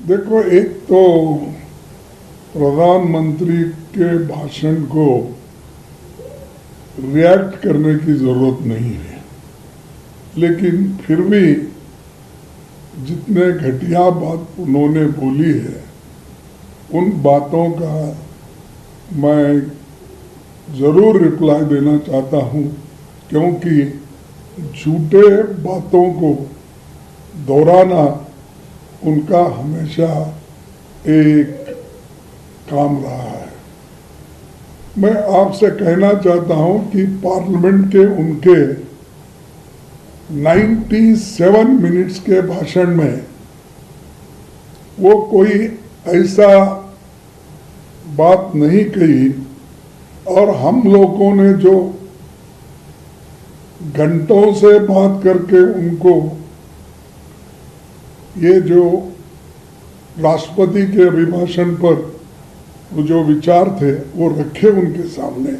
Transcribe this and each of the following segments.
देखो, एक तो प्रधानमंत्री के भाषण को रिएक्ट करने की जरूरत नहीं है, लेकिन फिर भी जितने घटिया बात उन्होंने बोली है उन बातों का मैं ज़रूर रिप्लाई देना चाहता हूँ, क्योंकि झूठे बातों को दोहराना उनका हमेशा एक काम रहा है। मैं आपसे कहना चाहता हूँ कि पार्लियामेंट के उनके 97 मिनट्स के भाषण में वो कोई ऐसा बात नहीं कही, और हम लोगों ने जो घंटों से बात करके उनको ये जो राष्ट्रपति के अभिभाषण पर वो जो विचार थे वो रखे उनके सामने,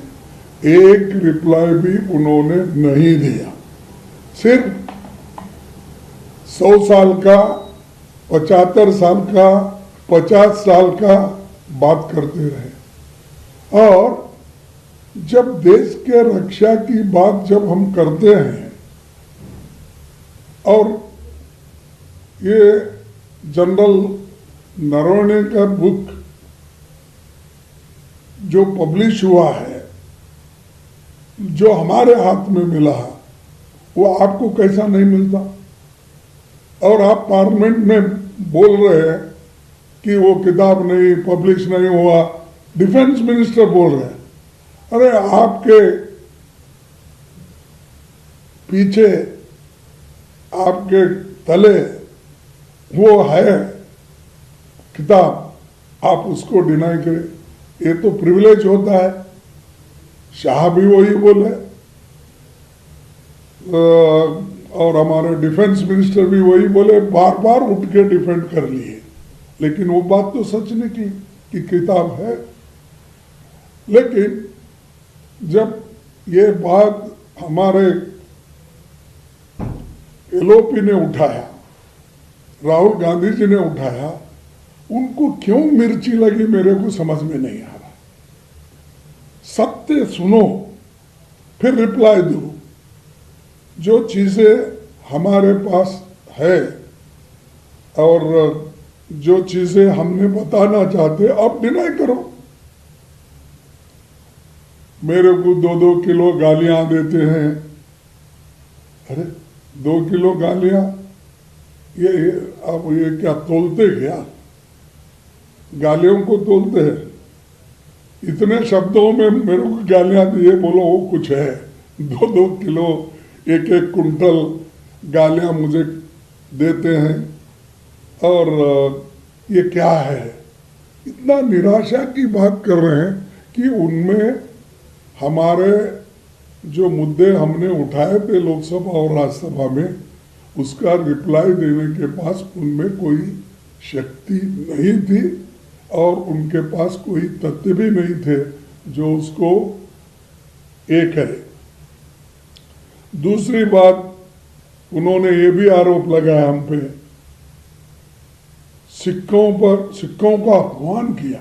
एक रिप्लाई भी उन्होंने नहीं दिया। सिर्फ 100 साल का, 75 साल का, 50 साल का बात करते रहे। और जब देश के रक्षा की बात जब हम करते हैं, और ये जनरल नरवणे का बुक जो पब्लिश हुआ है, जो हमारे हाथ में मिला, वो आपको कैसा नहीं मिलता? और आप पार्लियामेंट में बोल रहे हैं कि वो किताब नहीं पब्लिश नहीं हुआ। डिफेंस मिनिस्टर बोल रहे हैं, अरे आपके पीछे, आपके तले वो है किताब, आप उसको डिनाई करें, ये तो प्रिविलेज होता है। शाह भी वही बोले और हमारे डिफेंस मिनिस्टर भी वही बोले, बार बार उठ के डिफेंड कर लिए, लेकिन वो बात तो सच निकली कि किताब है। लेकिन जब ये बात हमारे एलओपी ने उठाया, राहुल गांधी जी ने उठाया, उनको क्यों मिर्ची लगी मेरे को समझ में नहीं आ रहा। सत्य सुनो फिर रिप्लाई दो। जो चीजें हमारे पास है और जो चीजें हमने बताना चाहते अब डिनाई करो। मेरे को 2-2 किलो गालियां देते हैं। अरे 2 किलो गालियां, ये आप ये क्या तोलते क्या? गालियों को तोलते हैं? इतने शब्दों में मेरे को गालियां दिए, बोलो वो कुछ है। 2-2 किलो, 1-1 कुंटल गालियां मुझे देते हैं, और ये क्या है? इतना निराशा की बात कर रहे हैं कि उनमें हमारे जो मुद्दे हमने उठाए थे लोकसभा और राज्यसभा में, उसका रिप्लाई देने के पास उनमें कोई शक्ति नहीं थी, और उनके पास कोई तथ्य भी नहीं थे जो उसको एक है। दूसरी बात, उन्होंने ये भी आरोप लगाया हम पे, सिक्कों का अपमान किया।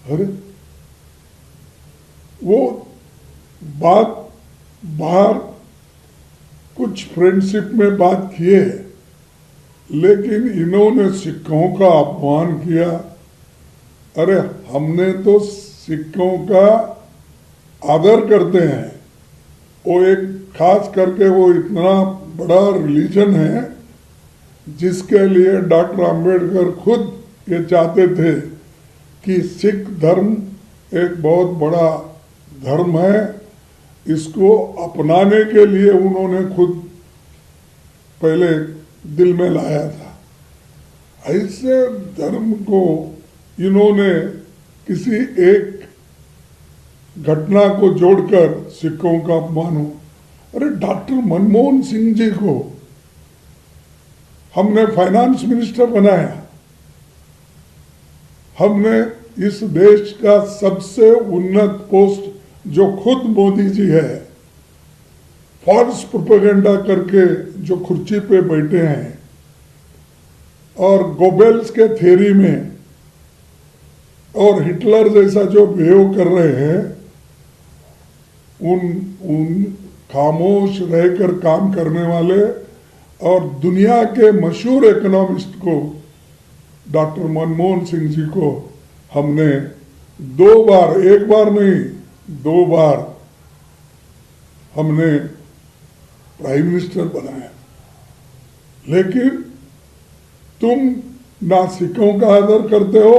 अरे वो बात बाहर कुछ फ्रेंडशिप में बात किए, लेकिन इन्होंने सिक्कों का अपमान किया। अरे हमने तो सिक्कों का आदर करते हैं। वो एक खास करके वो इतना बड़ा रिलीजन है जिसके लिए डॉक्टर अंबेडकर खुद ये चाहते थे कि सिख धर्म एक बहुत बड़ा धर्म है, इसको अपनाने के लिए उन्होंने खुद पहले दिल में लाया था। ऐसे धर्म को इन्होंने किसी एक घटना को जोड़कर सिखों का अपमान हो। अरे डॉक्टर मनमोहन सिंह जी को हमने फाइनेंस मिनिस्टर बनाया, हमने इस देश का सबसे उन्नत पोस्ट जो खुद मोदी जी है, फॉल्स प्रोपेगेंडा करके जो कुर्सी पे बैठे हैं, और गोबेल्स के थ्योरी में और हिटलर जैसा जो बिहेव कर रहे हैं, उन खामोश रहकर काम करने वाले और दुनिया के मशहूर इकोनॉमिस्ट को, डॉक्टर मनमोहन सिंह जी को हमने 2 बार, 1 बार नहीं 2 बार हमने प्राइम मिनिस्टर बनाया। लेकिन तुम ना सिखों का आदर करते हो,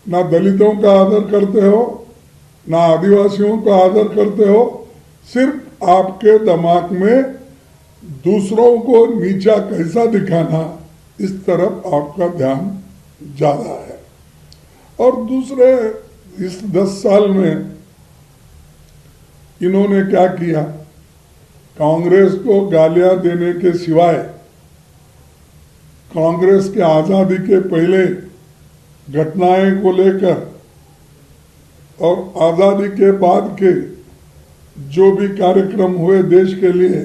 ना दलितों का आदर करते हो, ना आदिवासियों का आदर करते हो। सिर्फ आपके दिमाग में दूसरों को नीचा कैसा दिखाना, इस तरफ आपका ध्यान ज्यादा है। और दूसरे, इस 10 साल में इन्होंने क्या किया? कांग्रेस को गालियां देने के सिवाय, कांग्रेस के आजादी के पहले घटनाएं को लेकर और आजादी के बाद के जो भी कार्यक्रम हुए देश के लिए,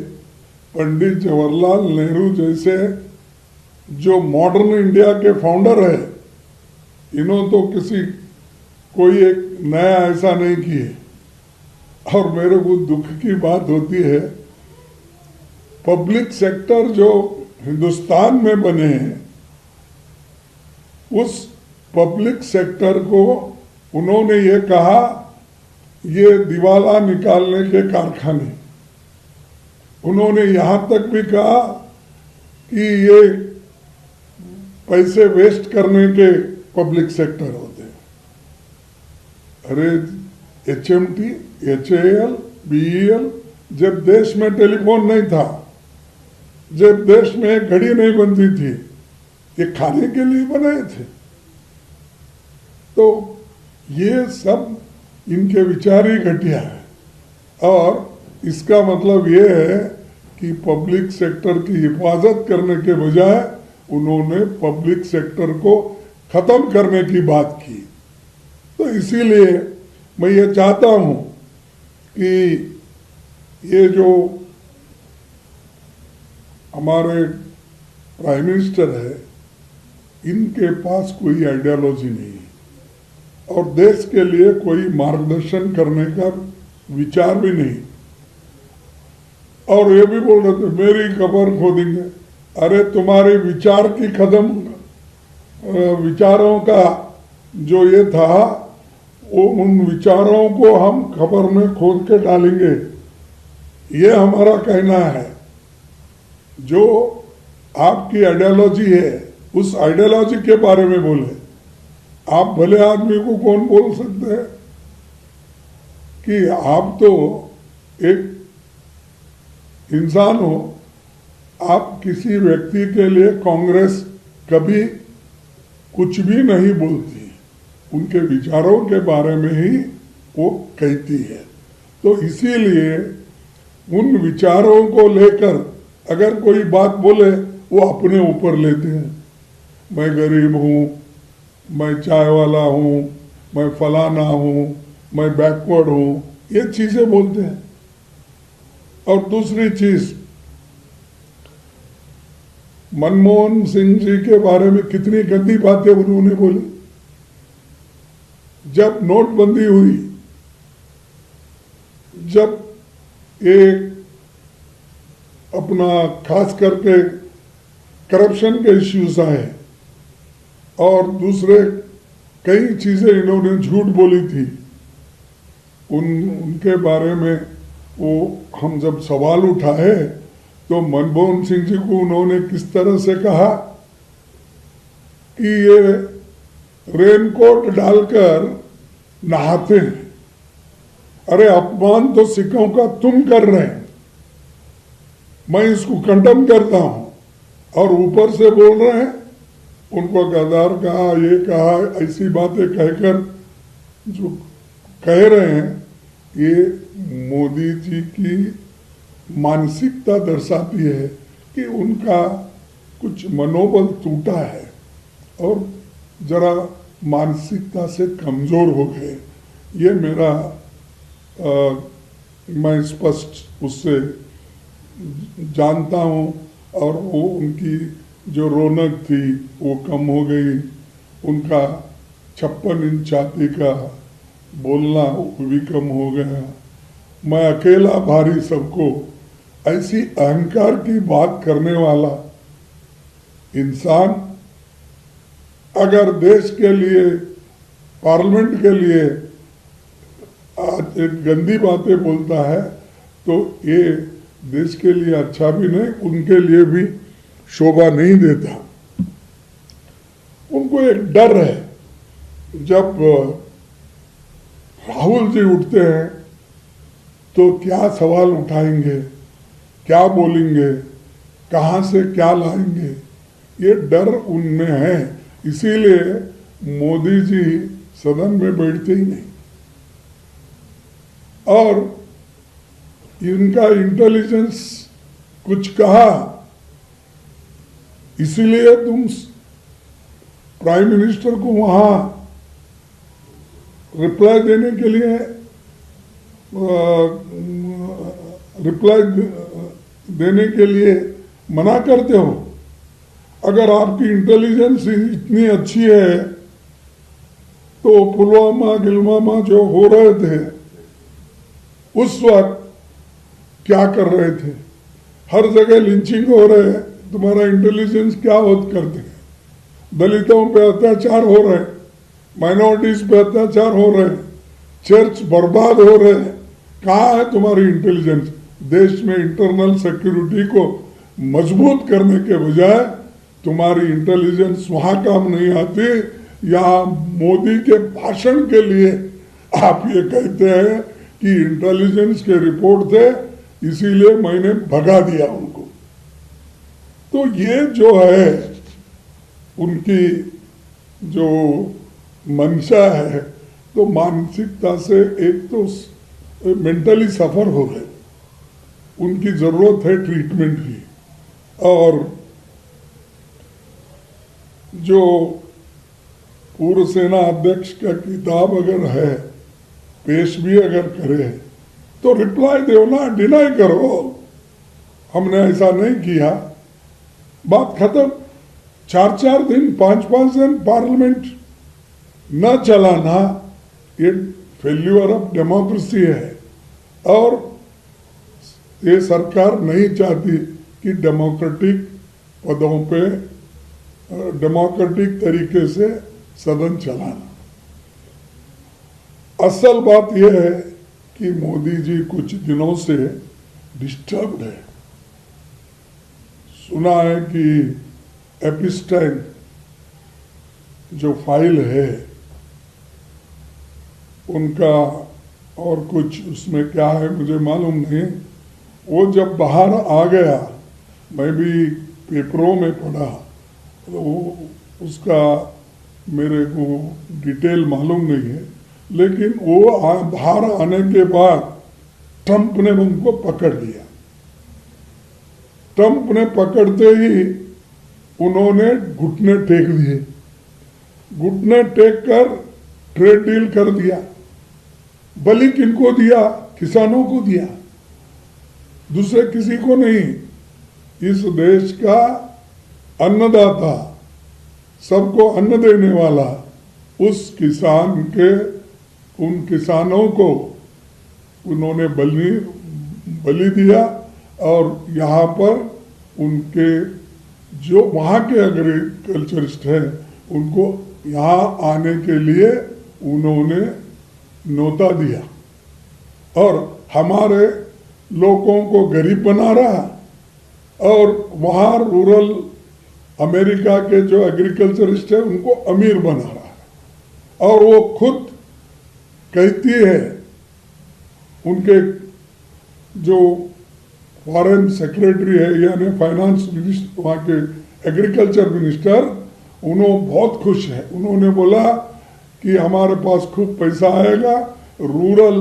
पंडित जवाहरलाल नेहरू जैसे जो मॉडर्न इंडिया के फाउंडर है, इन्होंने तो कोई एक नया ऐसा नहीं किए। और मेरे को दुख की बात होती है, पब्लिक सेक्टर जो हिंदुस्तान में बने हैं, उस पब्लिक सेक्टर को उन्होंने ये कहा, ये दिवाला निकालने के कारखाने। उन्होंने यहां तक भी कहा कि ये पैसे वेस्ट करने के पब्लिक सेक्टर होते हैं। अरे HMT, HAL, BEL, जब देश में टेलीफोन नहीं था, जब देश में एक घड़ी नहीं बनती थी, ये खाने के लिए बनाए थे। तो ये सब इनके विचार ही घटिया है। और इसका मतलब ये है कि पब्लिक सेक्टर की हिफाजत करने के बजाय उन्होंने पब्लिक सेक्टर को खत्म करने की बात की। तो इसीलिए मैं ये चाहता हूं कि ये जो हमारे प्राइम मिनिस्टर है, इनके पास कोई आइडियोलॉजी नहीं है और देश के लिए कोई मार्गदर्शन करने का विचार भी नहीं। और ये भी बोल रहे थे मेरी कब्र खोदेंगे। अरे तुम्हारे विचार की विचारों का जो ये था, वो उन विचारों को हम खबर में खोद के डालेंगे, ये हमारा कहना है। जो आपकी आइडियोलॉजी है, उस आइडियोलॉजी के बारे में बोले। आप भले आदमी को कौन बोल सकते हैं कि आप तो एक इंसान हो, आप किसी व्यक्ति के लिए कांग्रेस कभी कुछ भी नहीं बोलती, उनके विचारों के बारे में ही वो कहती है। तो इसीलिए उन विचारों को लेकर अगर कोई बात बोले, वो अपने ऊपर लेते हैं। मैं गरीब हूँ, मैं चाय वाला हूँ, मैं फलाना हूँ, मैं बैकवर्ड हूँ, ये चीजें बोलते हैं। और दूसरी चीज, मनमोहन सिंह जी के बारे में कितनी गंदी बातें उन्होंने बोली। जब नोटबंदी हुई, जब एक अपना खास करके करप्शन के इश्यूज आए और दूसरे कई चीजें इन्होंने झूठ बोली थी, उनके बारे में वो हम जब सवाल उठाए तो मनमोहन सिंह जी को उन्होंने किस तरह से कहा कि ये रेनकोट डालकर नहाते हैं। अरे अपमान तो सिखों का तुम कर रहे हैं, मैं इसको कंडम करता हूं। और ऊपर से बोल रहे हैं, उनको गद्दार कहा, ये कहा, ऐसी बातें कहकर जो कह रहे हैं, ये मोदी जी की मानसिकता दर्शाती है कि उनका कुछ मनोबल टूटा है और जरा मानसिकता से कमजोर हो गए। ये मेरा मैं स्पष्ट उससे जानता हूँ और वो उनकी जो रौनक थी वो कम हो गई, उनका 56 इंच छाती का बोलना वो भी कम हो गया। मैं अकेला भारी सबको, ऐसी अहंकार की बात करने वाला इंसान अगर देश के लिए, पार्लियामेंट के लिए आज एक गंदी बातें बोलता है तो ये देश के लिए अच्छा भी नहीं, उनके लिए भी शोभा नहीं देता। उनको एक डर है, जब राहुल जी उठते हैं तो क्या सवाल उठाएंगे, क्या बोलेंगे, कहां से क्या लाएंगे, ये डर उनमें है। इसीलिए मोदी जी सदन में बैठते ही नहीं। और इनका इंटेलिजेंस कुछ कहा, इसीलिए तुम प्राइम मिनिस्टर को वहां रिप्लाई देने के लिए मना करते हो। अगर आपकी इंटेलिजेंस इतनी अच्छी है तो पुलवामा गिलवामा जो हो रहे थे उस वक्त क्या कर रहे थे? हर जगह लिंचिंग हो रहे हैं, तुम्हारा इंटेलिजेंस क्या होत करते हैं? दलितों पे अत्याचार हो रहे हैं, माइनॉरिटीज पे अत्याचार हो रहे हैं, चर्च बर्बाद हो रहे हैं, कहाँ है तुम्हारी इंटेलिजेंस? देश में इंटरनल सिक्योरिटी को मजबूत करने के बजाय तुम्हारी इंटेलिजेंस वहां काम नहीं आती। यहाँ मोदी के भाषण के लिए आप ये कहते हैं कि इंटेलिजेंस के रिपोर्ट थे इसीलिए मैंने भगा दिया उनको। तो ये जो है उनकी जो मंशा है, तो मानसिकता से एक तो मेंटली सफर हो गए, उनकी जरूरत है ट्रीटमेंट की। और जो पूर्व सेना अध्यक्ष का किताब अगर है, पेश भी अगर करे तो रिप्लाई दो ना, डिनाई करो हमने ऐसा नहीं किया, बात खत्म। 4-4 दिन 5-5 दिन पार्लियामेंट न चलाना ये फेल्यूर ऑफ डेमोक्रेसी है। और ये सरकार नहीं चाहती कि डेमोक्रेटिक पदों पे डेमोक्रेटिक तरीके से सदन चलाना। असल बात यह है कि मोदी जी कुछ दिनों से डिस्टर्ब्ड है। सुना है कि एपिस्टाइन जो फाइल है उनका, और कुछ उसमें क्या है मुझे मालूम नहीं, वो जब बाहर आ गया, मैं भी पेपरों में पढ़ा, तो उसका मेरे को डिटेल मालूम नहीं है, लेकिन वो बाहर आने के बाद ट्रंप ने उनको पकड़ लिया। ट्रंप ने पकड़ते ही उन्होंने घुटने टेक दिए, घुटने टेक कर ट्रेड डील कर दिया। बलि किनको दिया? किसानों को दिया, दूसरे किसी को नहीं। इस देश का अन्नदाता, सबको अन्न देने वाला, उस किसान के, उन किसानों को उन्होंने बलि दिया। और यहाँ पर उनके जो वहाँ के एग्रीकल्चरिस्ट हैं उनको यहाँ आने के लिए उन्होंने न्योता दिया, और हमारे लोगों को गरीब बना रहा, और वहाँ रूरल अमेरिका के जो एग्रीकल्चरिस्ट है उनको अमीर बना रहा है। और वो खुद कहती है, उनके जो फॉरेन सेक्रेटरी है यानी फाइनेंस मिनिस्टर, वहाँ के एग्रीकल्चर मिनिस्टर, उन्होंने बहुत खुश है। उन्होंने बोला कि हमारे पास खूब पैसा आएगा, रूरल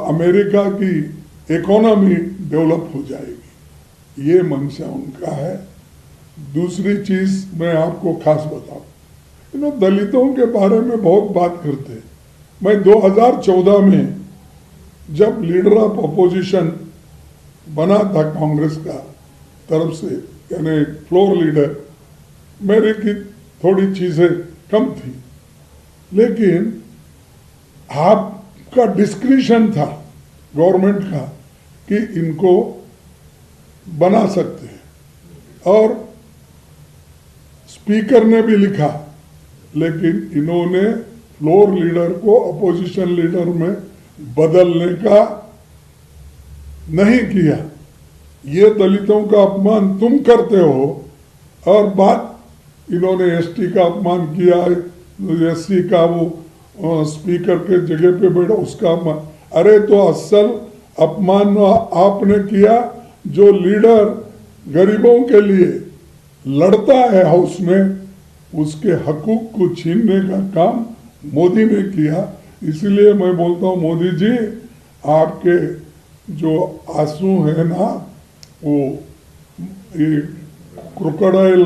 अमेरिका की इकोनॉमी डेवलप हो जाएगी। ये मंशा उनका है। दूसरी चीज मैं आपको खास बताऊं, इन्होंने दलितों के बारे में बहुत बात करते हैं। मैं 2014 में जब लीडर ऑफ अपोजिशन बना था कांग्रेस का तरफ से, यानी फ्लोर लीडर, मेरी की थोड़ी चीजें कम थी, लेकिन आपका डिस्क्रिशन था गवर्नमेंट का कि इनको बना सकते हैं। और स्पीकर ने भी लिखा, लेकिन इन्होंने फ्लोर लीडर को अपोजिशन लीडर में बदलने का नहीं किया। ये दलितों का अपमान तुम करते हो, और बात इन्होंने एसटी का अपमान किया, एससी का वो स्पीकर के जगह पे बैठा उसका अपमान। अरे तो असल अपमान आपने किया जो लीडर गरीबों के लिए लड़ता है हाउस में, उसके हकूक को छीनने का काम मोदी ने किया। इसलिए मैं बोलता हूँ मोदी जी, आपके जो आंसू है ना, वो ये क्रोकोडाइल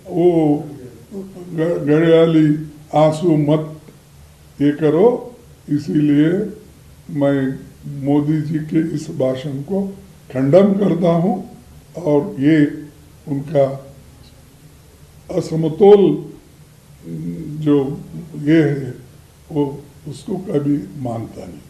वो घड़ियाली आंसू मत ये करो। इसीलिए मैं मोदी जी के इस भाषण को खंडन करता हूँ, और ये उनका असमतोल जो ये है वो उसको कभी मानता नहीं।